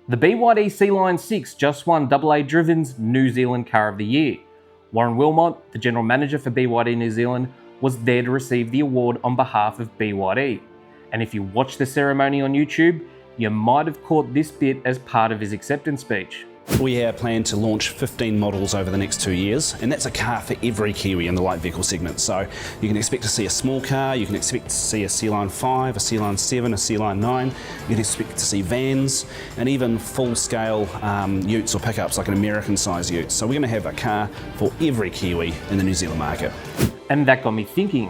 The BYD Sea 6 just won AA Driven's New Zealand Car of the Year. Warren Wilmot, the General Manager for BYD New Zealand, was there to receive the award on behalf of BYD. And if you watched the ceremony on YouTube, you might have caught this bit as part of his acceptance speech. We have planned to launch 15 models over the next 2 years, and that's a car for every Kiwi in the light vehicle segment. So you can expect to see a small car, you can expect to see a C-Line 5, a C-Line 7, a C-Line 9, you can expect to see vans, and even full-scale utes or pickups like an American-sized ute. So we're going to have a car for every Kiwi in the New Zealand market. And that got me thinking,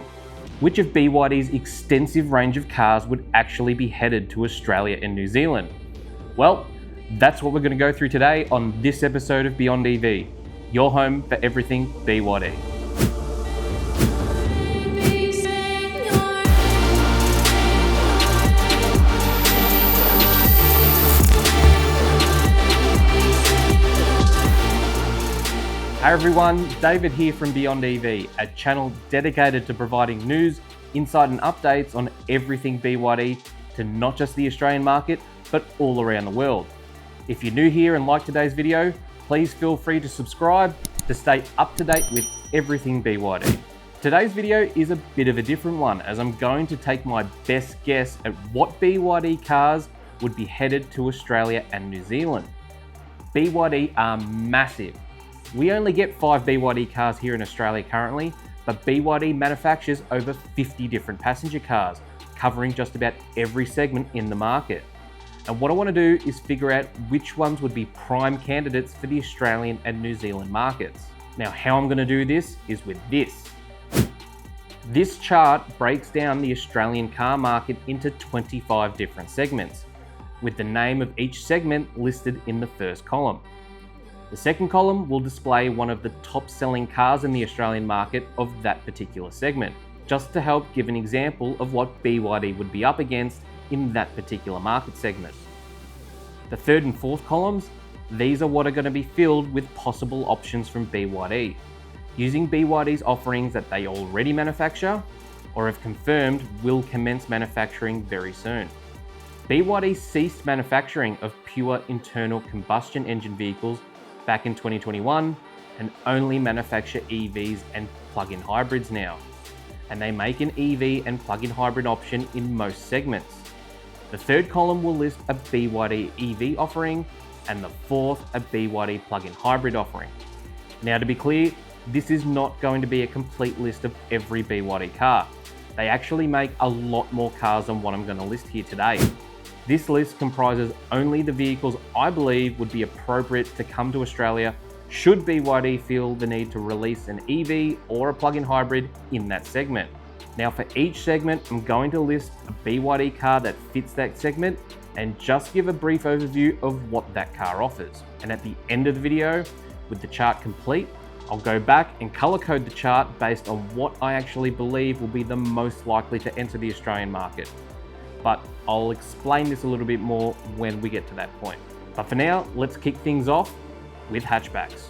which of BYD's extensive range of cars would actually be headed to Australia and New Zealand? Well, that's what we're going to go through today on this episode of Beyond EV, your home for everything BYD. Hi everyone, David here from Beyond EV, a channel dedicated to providing news, insight and updates on everything BYD to not just the Australian market, but all around the world. If you're new here and like today's video, please feel free to subscribe to stay up to date with everything BYD. Today's video is a bit of a different one, as I'm going to take my best guess at what BYD cars would be headed to Australia and New Zealand. BYD are massive. We only get 5 BYD cars here in Australia currently, but BYD manufactures over 50 different passenger cars, covering just about every segment in the market. And what I want to do is figure out which ones would be prime candidates for the Australian and New Zealand markets. Now, how I'm going to do this is with this. This chart breaks down the Australian car market into 25 different segments, with the name of each segment listed in the first column. The second column will display one of the top selling cars in the Australian market of that particular segment, just to help give an example of what BYD would be up against in that particular market segment. The third and fourth columns, these are what are going to be filled with possible options from BYD, using BYD's offerings that they already manufacture or have confirmed will commence manufacturing very soon. BYD ceased manufacturing of pure internal combustion engine vehicles back in 2021 and only manufacture EVs and plug-in hybrids now. And they make an EV and plug-in hybrid option in most segments. The third column will list a BYD EV offering and the fourth a BYD plug-in hybrid offering. Now, to be clear, this is not going to be a complete list of every BYD car. They actually make a lot more cars than what I'm going to list here today. This list comprises only the vehicles I believe would be appropriate to come to Australia should BYD feel the need to release an EV or a plug-in hybrid in that segment. Now, for each segment, I'm going to list a BYD car that fits that segment and just give a brief overview of what that car offers. And at the end of the video, with the chart complete, I'll go back and color code the chart based on what I actually believe will be the most likely to enter the Australian market. But I'll explain this a little bit more when we get to that point. But for now, let's kick things off with hatchbacks.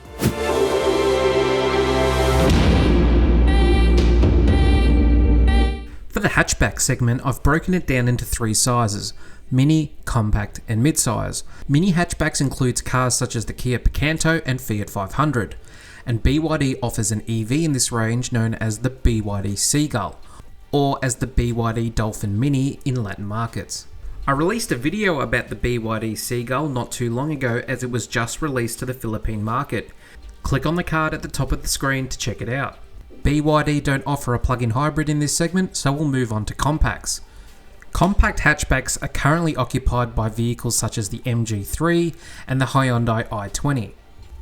For the hatchback segment, I've broken it down into 3 sizes: mini, compact and mid-size. Mini hatchbacks includes cars such as the Kia Picanto and Fiat 500, and BYD offers an EV in this range known as the BYD Seagull, or as the BYD Dolphin Mini in Latin markets. I released a video about the BYD Seagull not too long ago, as it was just released to the Philippine market. Click on the card at the top of the screen to check it out. BYD don't offer a plug-in hybrid in this segment, so we'll move on to compacts. Compact hatchbacks are currently occupied by vehicles such as the MG3 and the Hyundai i20.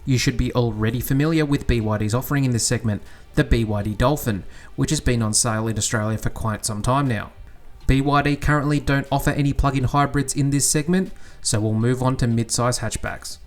You should be already familiar with BYD's offering in this segment, the BYD Dolphin, which has been on sale in Australia for quite some time now. BYD currently don't offer any plug-in hybrids in this segment, so we'll move on to mid-size hatchbacks.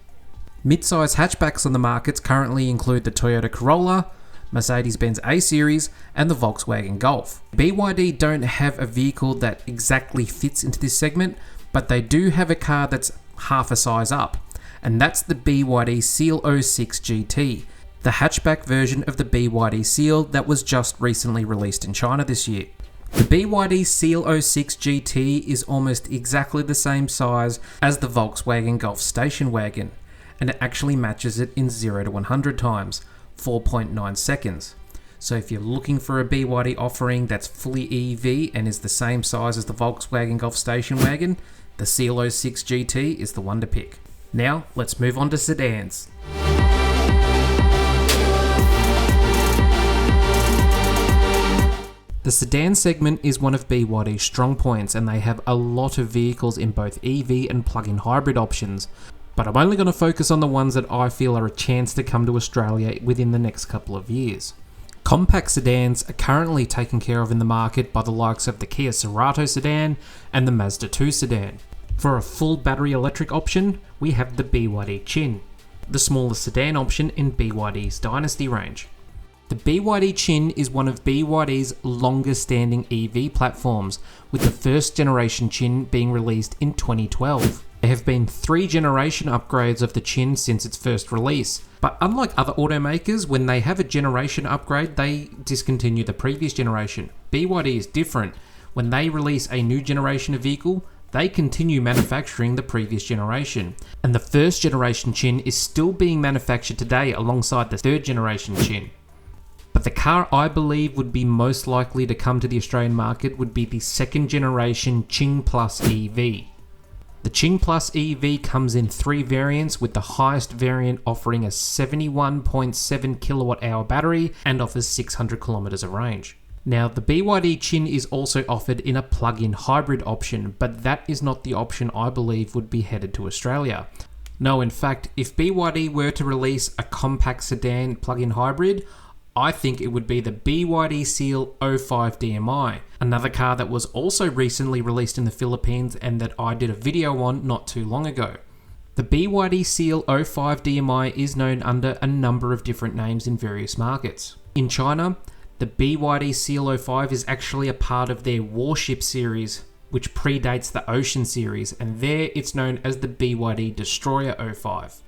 Mid-size hatchbacks on the markets currently include the Toyota Corolla, Mercedes-Benz A-Series and the Volkswagen Golf. BYD don't have a vehicle that exactly fits into this segment, but they do have a car that's half a size up, and that's the BYD Seal 06 GT, the hatchback version of the BYD Seal that was just recently released in China this year. The BYD Seal 06 GT is almost exactly the same size as the Volkswagen Golf station wagon, and it actually matches it in 0 to 100 times, 4.9 seconds. So if you're looking for a BYD offering that's fully EV and is the same size as the Volkswagen Golf station wagon, the Seal 06 GT is the one to pick. Now, let's move on to sedans. The sedan segment is one of BYD's strong points, and they have a lot of vehicles in both EV and plug-in hybrid options. But I'm only going to focus on the ones that I feel are a chance to come to Australia within the next couple of years. Compact sedans are currently taken care of in the market by the likes of the Kia Cerato sedan and the Mazda 2 sedan. For a full battery electric option, we have the BYD Chin, the smallest sedan option in BYD's Dynasty range. The BYD Chin is one of BYD's longest standing EV platforms, with the first generation Chin being released in 2012. There have been 3 generation upgrades of the Chin since its first release, but unlike other automakers, when they have a generation upgrade, they discontinue the previous generation. BYD is different. When they release a new generation of vehicle, they continue manufacturing the previous generation, and the first generation Chin is still being manufactured today alongside the third generation Chin. But the car I believe would be most likely to come to the Australian market would be the second generation Qing Plus EV. The Qing Plus EV comes in 3 variants, with the highest variant offering a 71.7 kilowatt hour battery and offers 600 kilometers of range. Now, the BYD Chin is also offered in a plug-in hybrid option, but that is not the option I believe would be headed to Australia. No, in fact, if BYD were to release a compact sedan plug-in hybrid, I think it would be the BYD Seal 05 DMI, another car that was also recently released in the Philippines and that I did a video on not too long ago. The BYD Seal 05 DMI is known under a number of different names in various markets. In China, the BYD Seal 05 is actually a part of their Warship series, which predates the Ocean series, and there it's known as the BYD Destroyer 05.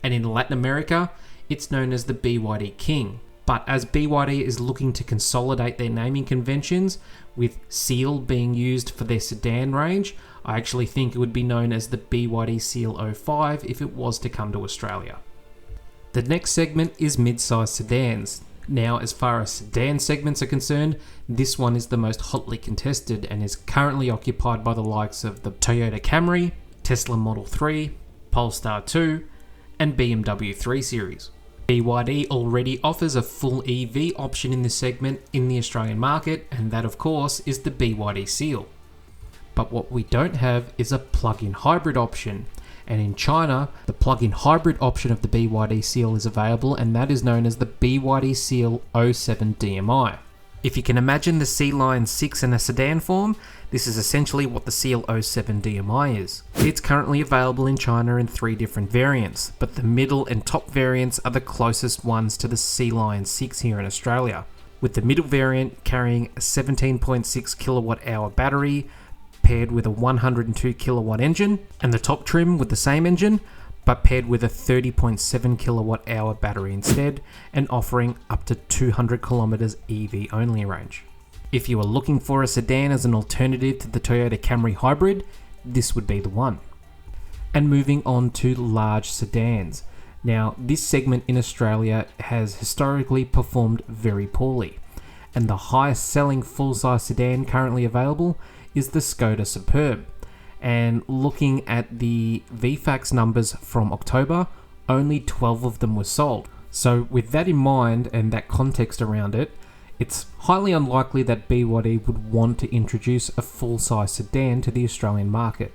And in Latin America, it's known as the BYD King. But as BYD is looking to consolidate their naming conventions, with Seal being used for their sedan range, I actually think it would be known as the BYD Seal 05 if it was to come to Australia. The next segment is mid-size sedans. Now, as far as sedan segments are concerned, this one is the most hotly contested and is currently occupied by the likes of the Toyota Camry, Tesla Model 3, Polestar 2, and BMW 3 Series. BYD already offers a full EV option in this segment in the Australian market, and that of course is the BYD Seal. But what we don't have is a plug-in hybrid option, and in China, the plug-in hybrid option of the BYD Seal is available, and that is known as the BYD Seal 07 DMI. If you can imagine the C-Line 6 in a sedan form, this is essentially what the Seal 07 DMI is. It's currently available in China in 3 different variants, but the middle and top variants are the closest ones to the C-Line 6 here in Australia, with the middle variant carrying a 17.6 kilowatt hour battery paired with a 102 kilowatt engine, and the top trim with the same engine but paired with a 30.7 kilowatt hour battery instead, and offering up to 200 kilometers EV only range. If you are looking for a sedan as an alternative to the Toyota Camry hybrid, this would be the one. And moving on to large sedans. Now, this segment in Australia has historically performed very poorly, and the highest selling full-size sedan currently available is the Skoda Superb. And looking at the VFAX numbers from October, only 12 of them were sold. So with that in mind and that context around it, it's highly unlikely that BYD would want to introduce a full-size sedan to the Australian market.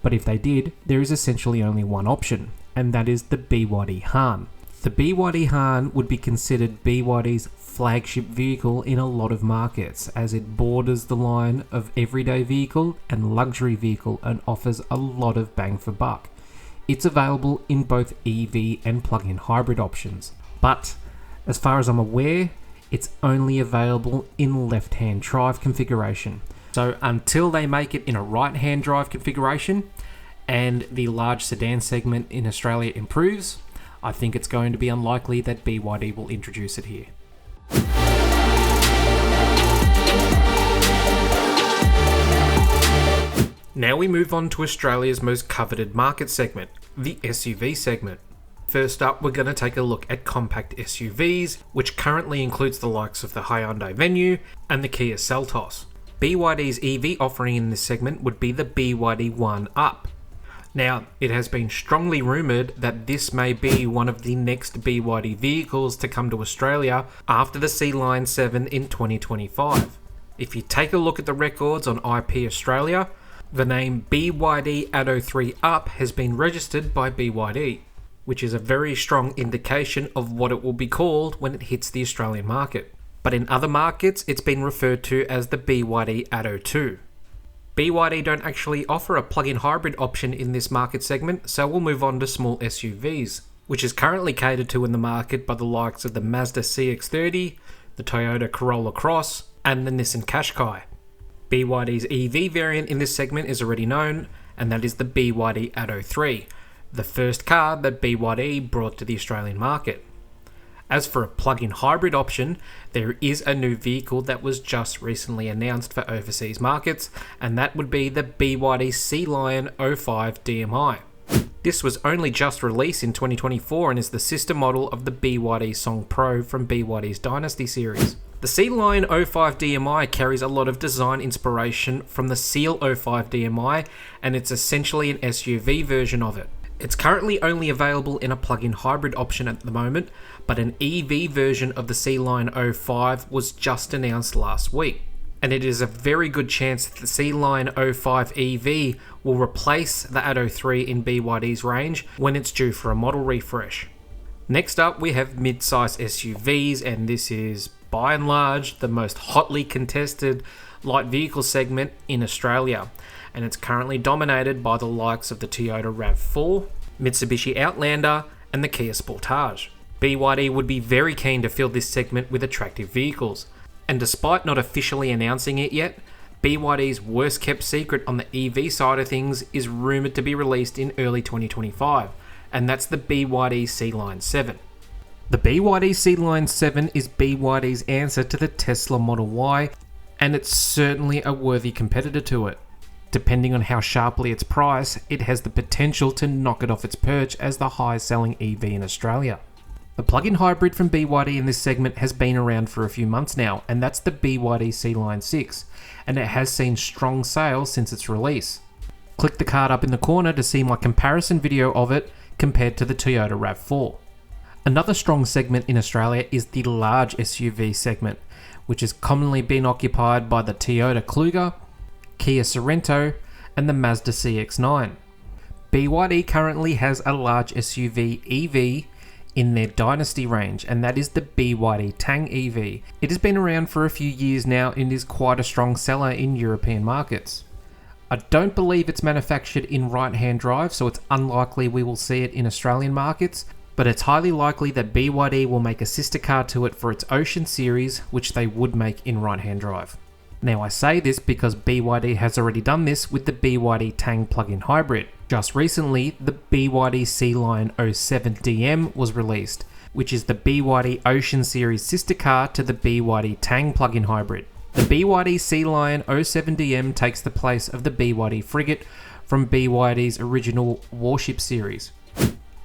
But if they did, there is essentially only one option, and that is the BYD Han. The BYD Han would be considered BYD's flagship vehicle in a lot of markets, as it borders the line of everyday vehicle and luxury vehicle and offers a lot of bang for buck. It's available in both EV and plug-in hybrid options, but as far as I'm aware, it's only available in left-hand drive configuration. So until they make it in a right-hand drive configuration and the large sedan segment in Australia improves, I think it's going to be unlikely that BYD will introduce it here. Now we move on to Australia's most coveted market segment, the SUV segment. First up, we're going to take a look at compact SUVs, which currently includes the likes of the Hyundai Venue and the Kia Seltos. BYD's EV offering in this segment would be the BYD One Up. Now, it has been strongly rumoured that this may be one of the next BYD vehicles to come to Australia after the C-Line 7 in 2025. If you take a look at the records on IP Australia, the name BYD Atto 3 Up has been registered by BYD, which is a very strong indication of what it will be called when it hits the Australian market. But in other markets, it's been referred to as the BYD Atto 2. BYD don't actually offer a plug-in hybrid option in this market segment, so we'll move on to small SUVs, which is currently catered to in the market by the likes of the Mazda CX-30, the Toyota Corolla Cross, and the Nissan Qashqai. BYD's EV variant in this segment is already known, and that is the BYD Atto 3, the first car that BYD brought to the Australian market. As for a plug-in hybrid option, there is a new vehicle that was just recently announced for overseas markets, and that would be the BYD Sea-Lion 05 DMI. This was only just released in 2024 and is the sister model of the BYD Song Pro from BYD's Dynasty series. The Sea-Lion 05 DMI carries a lot of design inspiration from the Seal 05 DMI, and it's essentially an SUV version of it. It's currently only available in a plug-in hybrid option at the moment, but an EV version of the Sea-Lion 05 was just announced last week. And it is a very good chance that the Sea-Lion 05 EV will replace the Atto 3 in BYD's range when it's due for a model refresh. Next up, we have mid-size SUVs, and this is by and large the most hotly contested light vehicle segment in Australia, and it's currently dominated by the likes of the Toyota RAV4, Mitsubishi Outlander, and the Kia Sportage. BYD would be very keen to fill this segment with attractive vehicles, and despite not officially announcing it yet, BYD's worst kept secret on the EV side of things is rumoured to be released in early 2025, and that's the BYD Sea-Line 7. The BYD Sea-Line 7 is BYD's answer to the Tesla Model Y, and it's certainly a worthy competitor to it. Depending on how sharply it's priced, it has the potential to knock it off its perch as the highest selling EV in Australia. The plug-in hybrid from BYD in this segment has been around for a few months now, and that's the BYD Sea-Line 6, and it has seen strong sales since its release. Click the card up in the corner to see my comparison video of it compared to the Toyota RAV4. Another strong segment in Australia is the large SUV segment, which has commonly been occupied by the Toyota Kluger, Kia Sorento, and the Mazda CX-9. BYD currently has a large SUV EV in their Dynasty range, and that is the BYD Tang EV. It has been around for a few years now and is quite a strong seller in European markets. I don't believe it's manufactured in right-hand drive, so it's unlikely we will see it in Australian markets, but it's highly likely that BYD will make a sister car to it for its Ocean series, which they would make in right-hand drive. Now I say this because BYD has already done this with the BYD Tang plug-in hybrid. Just recently, the BYD Sea-Lion 07 DM was released, which is the BYD Ocean series sister car to the BYD Tang plug-in hybrid. The BYD Sea-Lion 07 DM takes the place of the BYD Frigate from BYD's original Warship series,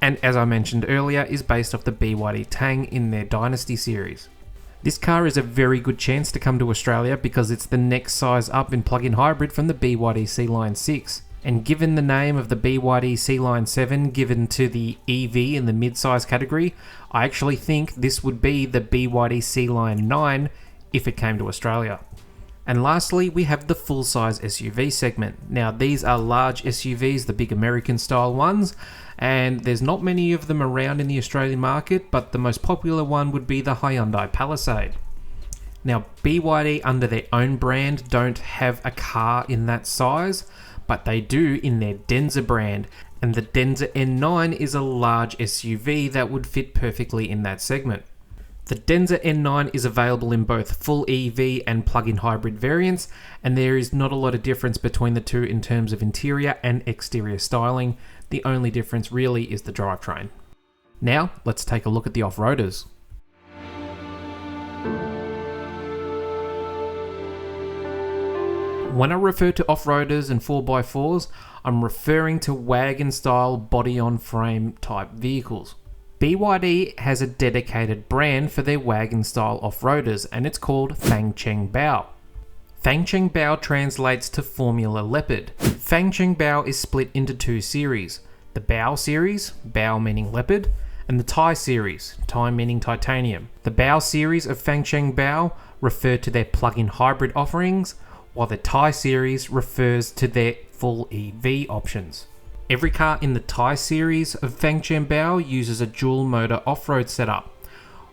and as I mentioned earlier, is based off the BYD Tang in their Dynasty series. This car is a very good chance to come to Australia because it's the next size up in plug-in hybrid from the BYD Sea-Line 6. And given the name of the BYD Sea-Line 7 given to the EV in the mid-size category, I actually think this would be the BYD Sea-Line 9 if it came to Australia. And lastly, we have the full-size SUV segment. Now these are large SUVs, the big American style ones, and there's not many of them around in the Australian market, but the most popular one would be the Hyundai Palisade. Now BYD under their own brand don't have a car in that size, but they do in their Denza brand, and the Denza N9 is a large SUV that would fit perfectly in that segment. The Denza N9 is available in both full EV and plug-in hybrid variants, and there is not a lot of difference between the two in terms of interior and exterior styling. The only difference really is the drivetrain. Now, let's take a look at the Offroaders. When I refer to off-roaders and 4x4s, I'm referring to wagon-style body-on-frame type vehicles. BYD has a dedicated brand for their wagon-style off-roaders, and it's called Fangcheng Bao. Fangcheng Bao translates to Formula Leopard. Fangcheng Bao is split into two series. The Bao series, Bao meaning leopard, and the Tai series, Tai meaning titanium. The Bao series of Fangcheng Bao refer to their plug-in hybrid offerings, while the Tai series refers to their full EV options. Every car in the Tai series of Fangcheng Bao uses a dual motor off-road setup,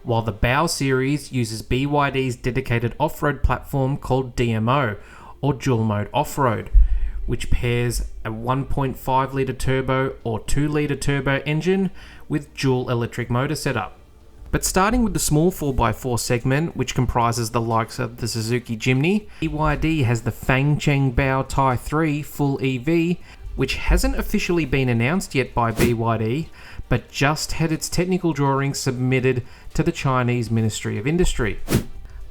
while the Bao series uses BYD's dedicated off-road platform called DMO, or dual mode off-road, which pairs a 1.5 litre turbo or 2 litre turbo engine with dual electric motor setup. But starting with the small 4x4 segment, which comprises the likes of the Suzuki Jimny, BYD has the Fangcheng Bao Tai 3 full EV, which hasn't officially been announced yet by BYD, but just had its technical drawings submitted to the Chinese Ministry of Industry.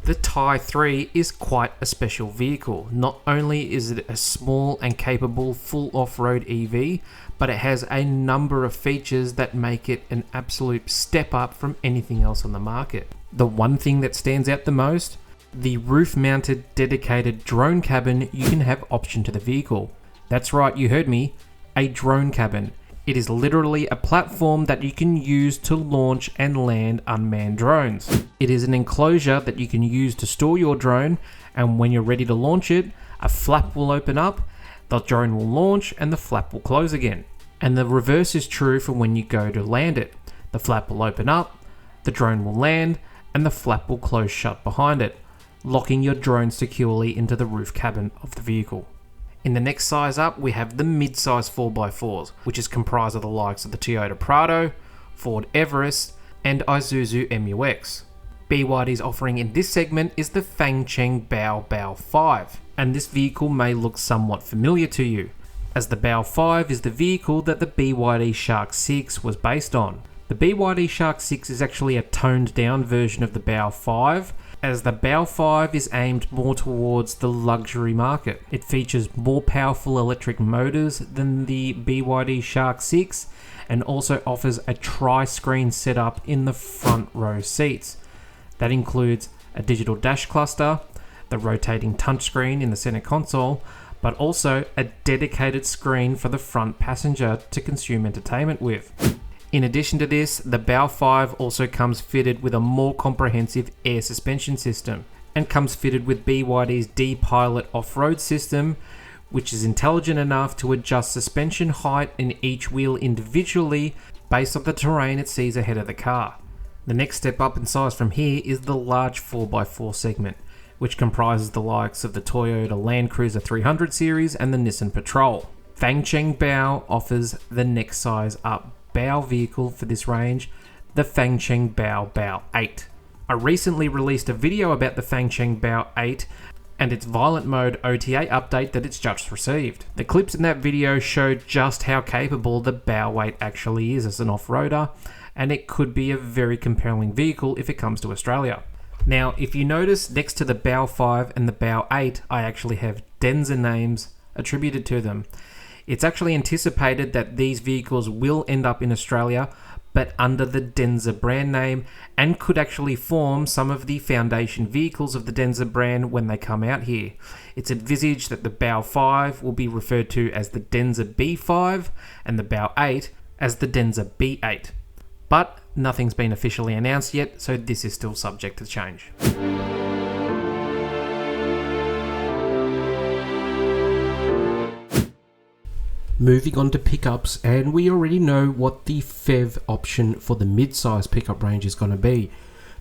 The Tai 3 is quite a special vehicle. Not only is it a small and capable full off-road EV, but it has a number of features that make it an absolute step up from anything else on the market. The one thing that stands out the most, the roof-mounted dedicated drone cabin you can have option to the vehicle. That's right, you heard me, a drone cabin. It is literally a platform that you can use to launch and land unmanned drones. It is an enclosure that you can use to store your drone, and when you're ready to launch it, a flap will open up, the drone will launch, and the flap will close again. And the reverse is true for when you go to land it. The flap will open up, the drone will land, and the flap will close shut behind it, locking your drone securely into the roof cabin of the vehicle. In the next size up, we have the mid-size 4x4s, which is comprised of the likes of the Toyota Prado, Ford Everest, and Isuzu MU-X. BYD's offering in this segment is the Fangcheng Bao 5, and this vehicle may look somewhat familiar to you, as the Bao 5 is the vehicle that the BYD Shark 6 was based on. The BYD Shark 6 is actually a toned down version of the Bao 5, as the Bao 5 is aimed more towards the luxury market. It features more powerful electric motors than the BYD Shark 6 and also offers a tri-screen setup in the front row seats. That includes a digital dash cluster, the rotating touchscreen in the center console, but also a dedicated screen for the front passenger to consume entertainment with. In addition to this, the Bao 5 also comes fitted with a more comprehensive air suspension system and comes fitted with BYD's D-Pilot off-road system, which is intelligent enough to adjust suspension height in each wheel individually based on the terrain it sees ahead of the car. The next step up in size from here is the large 4x4 segment, which comprises the likes of the Toyota Land Cruiser 300 series and the Nissan Patrol. Fangcheng Bao offers the next size up Bao vehicle for this range, the Fangcheng Bao 8. I recently released a video about the Fangcheng Bao 8 and its violent mode OTA update that it's just received. The clips in that video showed just how capable the Bao 8 actually is as an off-roader, and it could be a very compelling vehicle if it comes to Australia. Now, if you notice, next to the Bao 5 and the Bao 8, I actually have Denza names attributed to them. It's actually anticipated that these vehicles will end up in Australia, but under the Denza brand name, and could actually form some of the foundation vehicles of the Denza brand when they come out here. It's envisaged that the Bao 5 will be referred to as the Denza B5 and the Bao 8 as the Denza B8. But nothing's been officially announced yet, so this is still subject to change. Moving on to pickups, and we already know what the FEV option for the mid-size pickup range is going to be.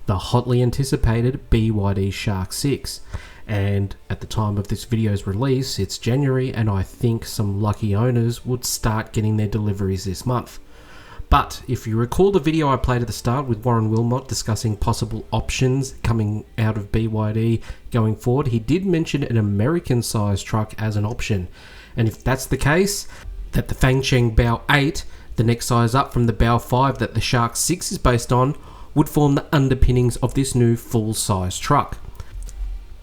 The hotly anticipated BYD Shark 6. And at the time of this video's release, it's January, and I think some lucky owners would start getting their deliveries this month. But if you recall the video I played at the start with Warren Wilmot discussing possible options coming out of BYD going forward, he did mention an American-sized truck as an option. And if that's the case, that the Fangcheng Bao 8, the next size up from the Bao 5 that the Shark 6 is based on, would form the underpinnings of this new full-size truck.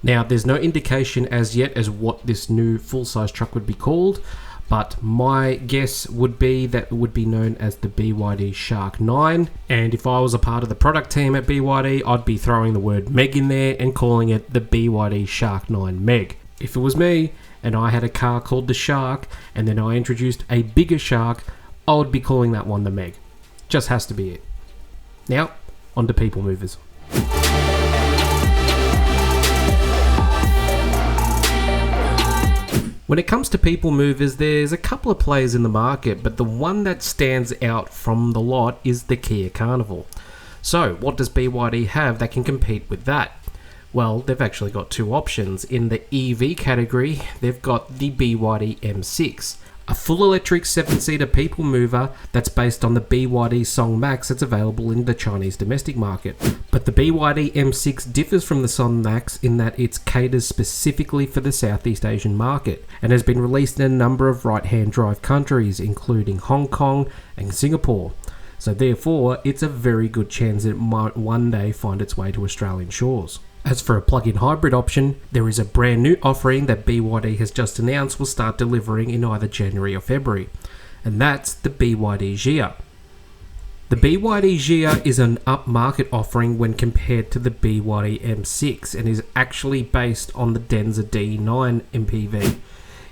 Now, there's no indication as yet as what this new full-size truck would be called, but my guess would be that it would be known as the BYD Shark 9. And if I was a part of the product team at BYD, I'd be throwing the word Meg in there and calling it the BYD Shark 9 Meg. If it was me and I had a car called the Shark and then I introduced a bigger Shark, I would be calling that one the Meg. Just has to be it. Now, on to people movers. When it comes to people movers, there's a couple of players in the market, but the one that stands out from the lot is the Kia Carnival. So, what does BYD have that can compete with that? Well, they've actually got two options. In the EV category, they've got the BYD M6, a full electric 7-seater people mover that's based on the BYD Song Max that's available in the Chinese domestic market. But the BYD M6 differs from the Song Max in that it caters specifically for the Southeast Asian market and has been released in a number of right-hand drive countries, including Hong Kong and Singapore. So therefore, it's a very good chance that it might one day find its way to Australian shores. As for a plug-in hybrid option, there is a brand new offering that BYD has just announced will start delivering in either January or February, and that's the BYD Gia. The BYD Gia is an upmarket offering when compared to the BYD M6 and is actually based on the Denza D9 MPV.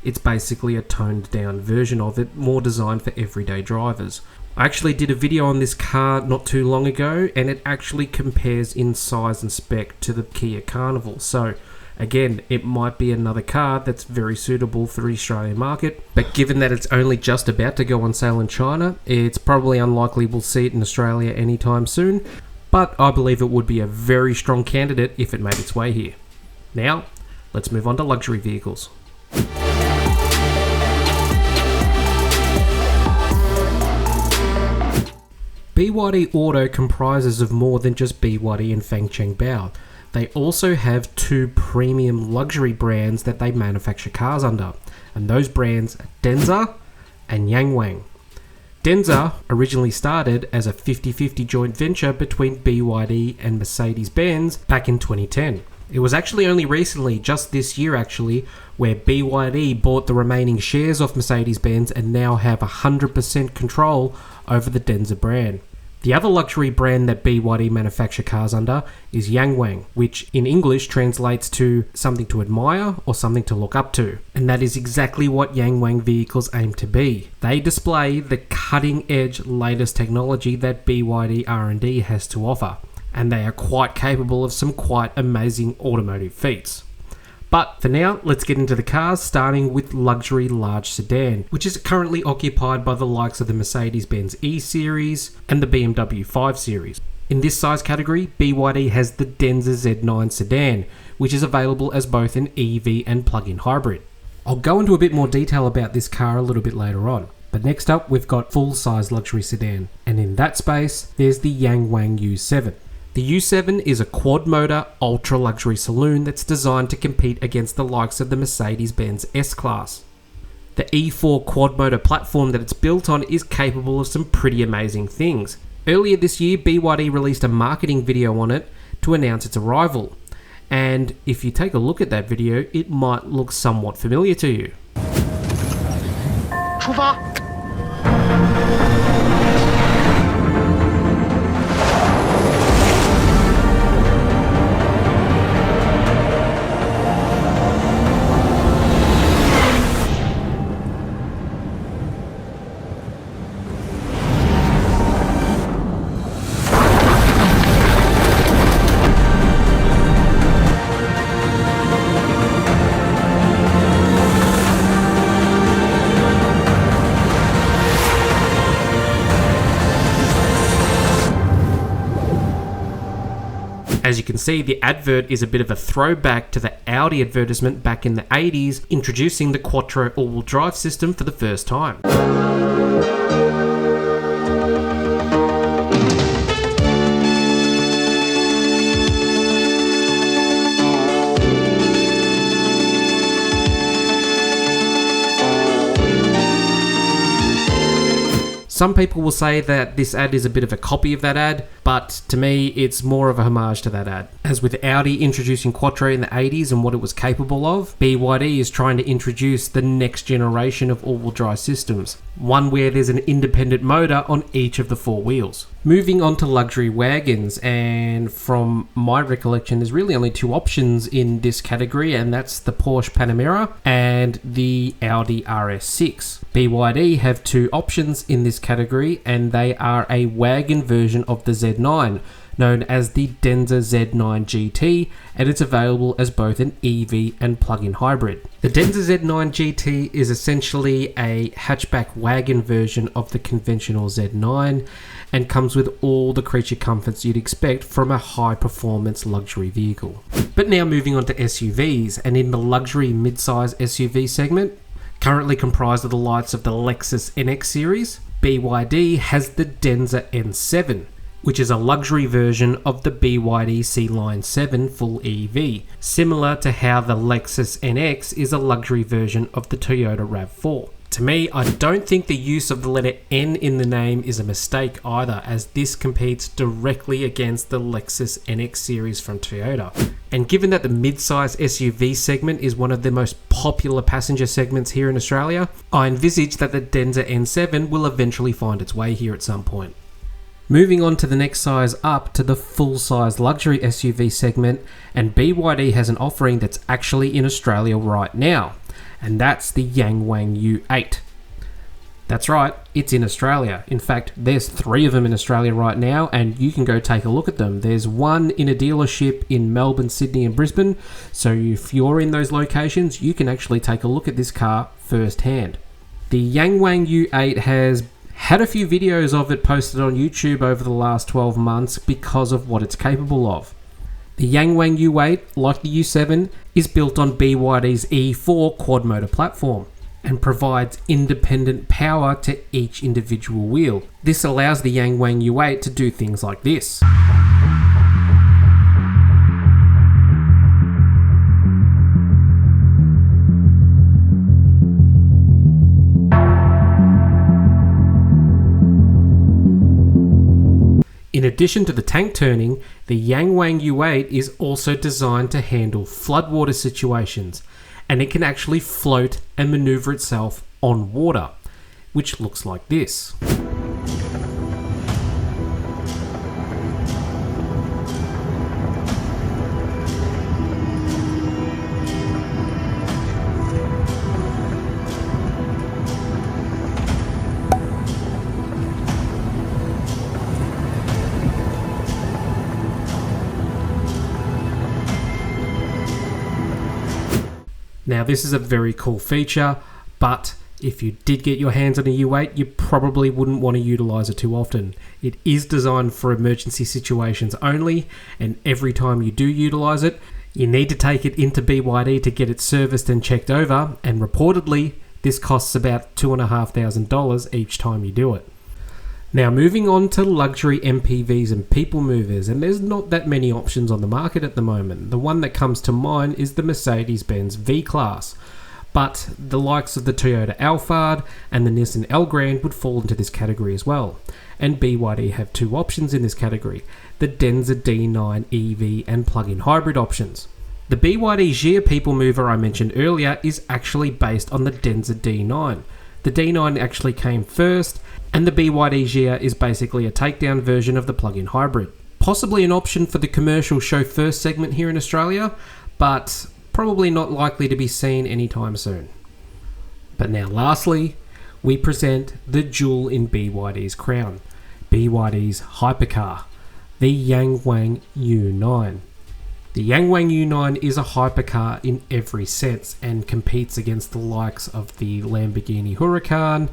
It's basically a toned down version of it, more designed for everyday drivers. I actually did a video on this car not too long ago, and it actually compares in size and spec to the Kia Carnival. So again, it might be another car that's very suitable for the Australian market, but given that it's only just about to go on sale in China, it's probably unlikely we'll see it in Australia anytime soon, but I believe it would be a very strong candidate if it made its way here. Now, let's move on to luxury vehicles. BYD Auto comprises of more than just BYD and Fangcheng Bao. They also have two premium luxury brands that they manufacture cars under, and those brands are Denza and Yangwang. Denza originally started as a 50-50 joint venture between BYD and Mercedes-Benz back in 2010. It was actually only recently, just this year actually, where BYD bought the remaining shares of Mercedes-Benz and now have 100% control over the Denza brand. The other luxury brand that BYD manufacture cars under is Yangwang, which in English translates to something to admire or something to look up to. And that is exactly what Yangwang vehicles aim to be. They display the cutting-edge latest technology that BYD R&D has to offer, and they are quite capable of some quite amazing automotive feats. But for now, let's get into the cars, starting with luxury large sedan, which is currently occupied by the likes of the Mercedes-Benz E-Series and the BMW 5 Series. In this size category, BYD has the Denza Z9 sedan, which is available as both an EV and plug-in hybrid. I'll go into a bit more detail about this car a little bit later on. But next up, we've got full-size luxury sedan, and in that space, there's the Yangwang U7. The U7 is a quad-motor, ultra-luxury saloon that's designed to compete against the likes of the Mercedes-Benz S-Class. The E4 quad-motor platform that it's built on is capable of some pretty amazing things. Earlier this year, BYD released a marketing video on it to announce its arrival. And if you take a look at that video, it might look somewhat familiar to you. 出发！ As you can see, the advert is a bit of a throwback to the Audi advertisement back in the 80s, introducing the Quattro all-wheel drive system for the first time. Some people will say that this ad is a bit of a copy of that ad, but to me, it's more of a homage to that ad. As with Audi introducing Quattro in the 80s and what it was capable of, BYD is trying to introduce the next generation of all-wheel drive systems, one where there's an independent motor on each of the four wheels. Moving on to luxury wagons, and from my recollection, there's really only two options in this category, and that's the Porsche Panamera and the Audi RS6. BYD have two options in this category, and they are a wagon version of the Z9, known as the Denza Z9 GT, and it's available as both an EV and plug-in hybrid. The Denza Z9 GT is essentially a hatchback wagon version of the conventional Z9 and comes with all the creature comforts you'd expect from a high-performance luxury vehicle. But now moving on to SUVs, and in the luxury mid-size SUV segment, currently comprised of the likes of the Lexus NX series, BYD has the Denza N7, which is a luxury version of the BYD C-Line 7 full EV, similar to how the Lexus NX is a luxury version of the Toyota RAV4. To me, I don't think the use of the letter N in the name is a mistake either, as this competes directly against the Lexus NX series from Toyota. And given that the mid-size SUV segment is one of the most popular passenger segments here in Australia, I envisage that the Denza N7 will eventually find its way here at some point. Moving on to the next size up to the full-size luxury SUV segment, and BYD has an offering that's actually in Australia right now, and that's the Yangwang U8. That's right, it's in Australia. In fact, there's 3 of them in Australia right now, and you can go take a look at them. There's one in a dealership in Melbourne, Sydney and Brisbane, so if you're in those locations, you can actually take a look at this car firsthand. The Yangwang U8 has had a few videos of it posted on YouTube over the last 12 months because of what it's capable of. The Yangwang U8, like the U7, is built on BYD's E4 quad motor platform and provides independent power to each individual wheel. This allows the Yangwang U8 to do things like this. In addition to the tank turning, the Yangwang U8 is also designed to handle floodwater situations, and it can actually float and maneuver itself on water, which looks like this. Now this is a very cool feature, but if you did get your hands on a U8, you probably wouldn't want to utilize it too often. It is designed for emergency situations only, and every time you do utilize it, you need to take it into BYD to get it serviced and checked over, and reportedly this costs about $2,500 each time you do it. Now moving on to luxury MPVs and people movers, and there's not that many options on the market at the moment. The one that comes to mind is the Mercedes-Benz V-Class, but the likes of the Toyota Alphard and the Nissan Elgrand would fall into this category as well. And BYD have 2 options in this category, the Denza D9 EV and plug-in hybrid options. The BYD Ghia people mover I mentioned earlier is actually based on the Denza D9. The D9 actually came first, and the BYD Ghia is basically a takedown version of the plug-in hybrid. Possibly an option for the commercial chauffeur segment here in Australia, but probably not likely to be seen anytime soon. But now lastly, we present the jewel in BYD's crown, BYD's hypercar, the Yangwang U9. The Yangwang U9 is a hypercar in every sense and competes against the likes of the Lamborghini Huracan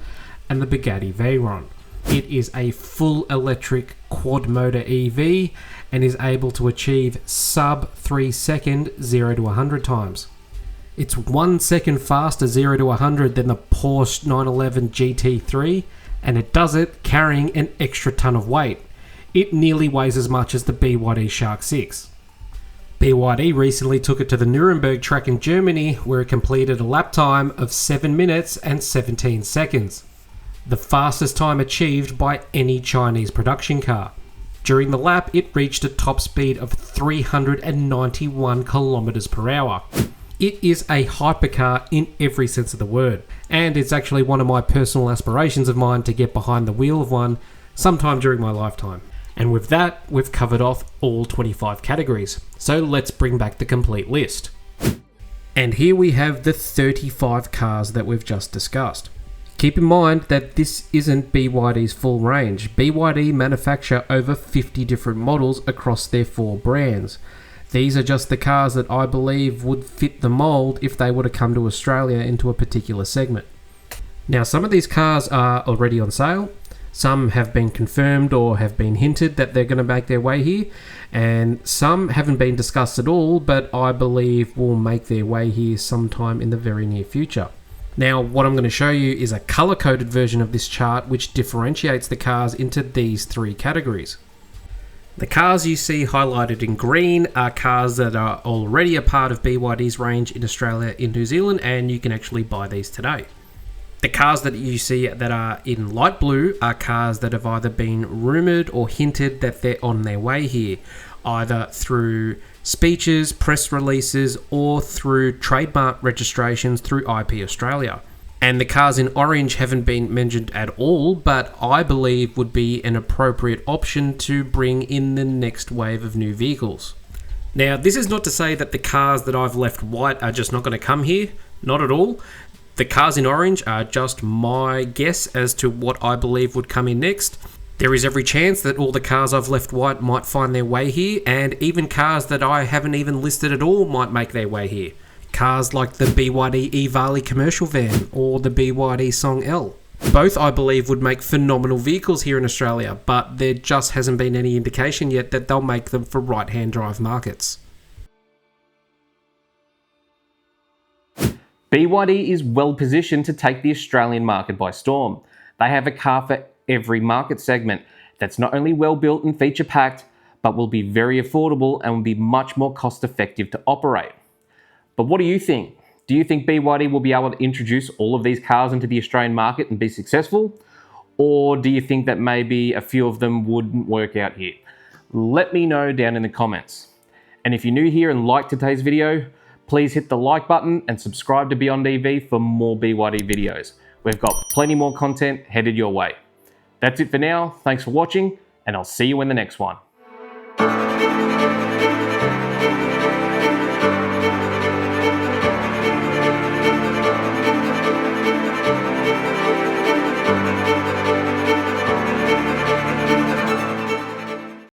and the Bugatti Veyron. It is a full electric quad motor EV and is able to achieve sub 3 second 0 to 100 times. It's 1 second faster 0 to 100 than the Porsche 911 GT3, and it does it carrying an extra ton of weight. It nearly weighs as much as the BYD Shark 6. BYD recently took it to the Nuremberg track in Germany, where it completed a lap time of 7 minutes and 17 seconds. the fastest time achieved by any Chinese production car. During the lap, it reached a top speed of 391 kilometers per hour. It is a hypercar in every sense of the word, and it's actually one of my personal aspirations of mine to get behind the wheel of one sometime during my lifetime. And with that, we've covered off all 25 categories. So let's bring back the complete list. And here we have the 35 cars that we've just discussed. Keep in mind that this isn't BYD's full range. BYD manufacture over 50 different models across their 4 brands. These are just the cars that I believe would fit the mold if they were to come to Australia into a particular segment. Now, some of these cars are already on sale. Some have been confirmed or have been hinted that they're going to make their way here, and some haven't been discussed at all, but I believe will make their way here sometime in the very near future. Now, what I'm going to show you is a color-coded version of this chart which differentiates the cars into these 3 categories. The cars you see highlighted in green are cars that are already a part of BYD's range in Australia and New Zealand, and you can actually buy these today. The cars that you see that are in light blue are cars that have either been rumoured or hinted that they're on their way here, either through speeches, press releases, or through trademark registrations through IP Australia. And the cars in orange haven't been mentioned at all, but I believe would be an appropriate option to bring in the next wave of new vehicles. Now, this is not to say that the cars that I've left white are just not going to come here, not at all. The cars in orange are just my guess as to what I believe would come in next. There is every chance that all the cars I've left white might find their way here, and even cars that I haven't even listed at all might make their way here. Cars like the BYD E-Valley commercial van or the BYD Song L. Both, I believe, would make phenomenal vehicles here in Australia, but there just hasn't been any indication yet that they'll make them for right-hand drive markets. BYD is well positioned to take the Australian market by storm. They have a car for every market segment that's not only well built and feature packed, but will be very affordable and will be much more cost effective to operate. But what do you think? Do you think BYD will be able to introduce all of these cars into the Australian market and be successful? Or do you think that maybe a few of them wouldn't work out here? Let me know down in the comments. And if you're new here and like today's video, please hit the like button and subscribe to Beyond EV for more BYD videos. We've got plenty more content headed your way. That's it for now. Thanks for watching, and I'll see you in the next one.